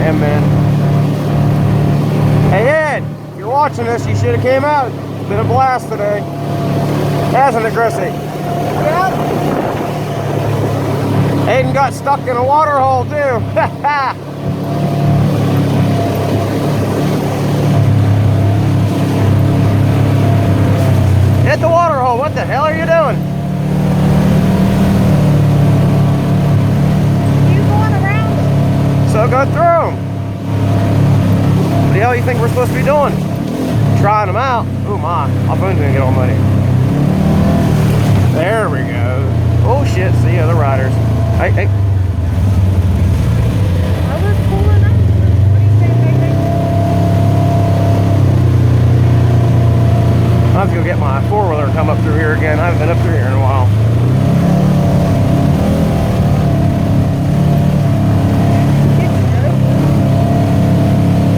damn men. Hey Ed, if you're watching this, you should have came out. It's been a blast today. Hasn't it, Chrissy? Yeah. Aiden got stuck in a water hole too. Hit the water hole. What the hell are you doing? You going around? So go through them. What the hell you think we're supposed to be doing? Trying them out. Oh my phone's gonna get all muddy. There we go. Oh shit, see other riders. Hey, hey. I was pulling up. What do you say, baby? I have to go get my four-wheeler and come up through here again. I haven't been up through here in a while.